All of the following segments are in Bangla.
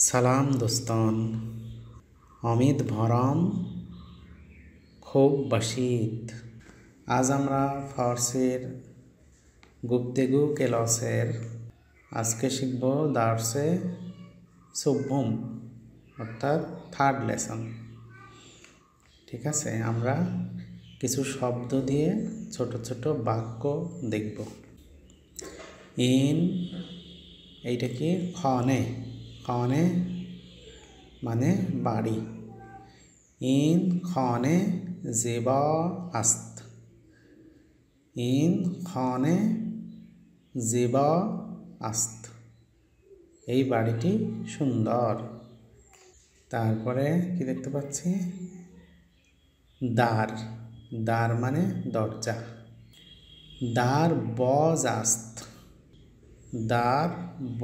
সালাম দোস্তান, অমিত ভরম খুব বাসিত। আজ আমরা ফার্সির গুপ্তেগু ক্লাসের আজকে শিখব দার্সে সুবহুম অর্থাৎ থার্ড লেসন। ঠিক আছে, আমরা কিছু শব্দ দিয়ে ছোট ছোট বাক্য দেখব। ইন এইটা কি? খনে, খনে মানে বাড়ি। ইন খনে জিবা আস্ত, ইন খনে জিবা আস্ত, এই বাড়িটি সুন্দর। তারপরে কি দেখতে পাচ্ছি? দার, দার মানে দরজা। দার বজ আস্ত, দার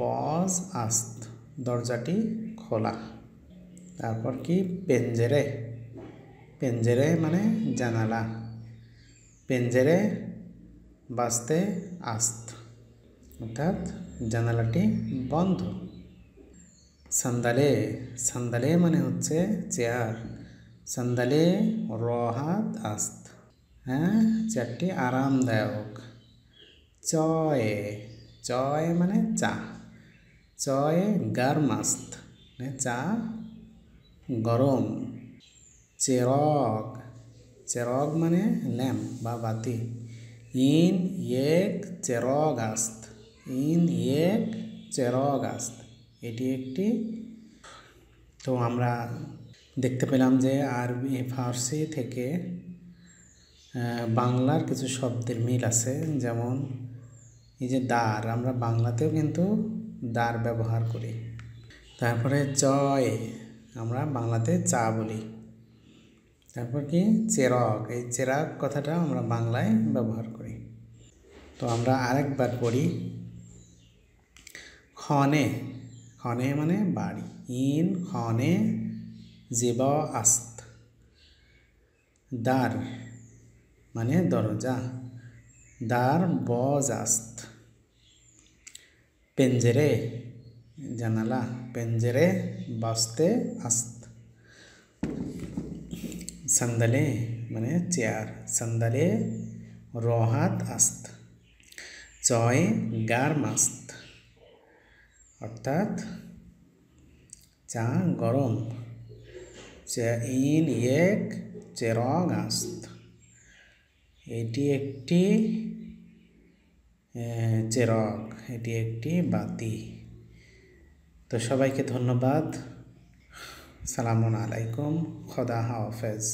বজ আস্ত, দরজাটি খোলা। তারপর কি? পেঞ্জেরে, পেঞ্জেরে মানে জানালা, পেঞ্জেরে বাস্তে আস্ত অর্থাৎ জানালাটি বন্ধ। সান্দালে, সান্দালে মানে হচ্ছে চেয়ার, সান্দালে রহাত আস্ত, হ্যাঁ চেয়ারটি আরামদায়ক। চয়ে, চয় মানে চা, চয়ে গার্ম আস্ত মানে চা গরম। চেরগ, চেরগ মানে ল্যাম্প বা বাতি। ইন এক চেরগ আস্ত, ইন এক চেরগ আস্ত, এটি একটি। তো আমরা দেখতে পেলাম যে আরবি ফার্সি থেকে বাংলার কিছু শব্দের মিল আছে। যেমন এই যে দ্বার, আমরা বাংলাতেও কিন্তু দ্বার ব্যবহার করি। তারপরে চয়, আমরা বাংলাতে চা বলি। তারপর কি? চেরগ, এই চেরাগ কথাটা আমরা বাংলায় ব্যবহার করি। তো আমরা আরেকবার পড়ি। খনে, খনে মানে বাড়ি। ইন খনে জিবা আস্ত, দার মানে দরজা, দার বজ আস্ত। পেঞ্জেরে জানালা, পেঞ্জেরে বাস্তে আস্ত। সান্দালে মানে চেয়ার, সান্দালে রহাত আস্ত। চয় গার্ম আস্ত অর্থাৎ চা গরম। ইন এক চেরগ আস্ত, এটি একটি চেরগ, এটি একটি বাতি। তো সবাইকে ধন্যবাদ। সালামুন আলাইকুম, খোদা হাফেজ।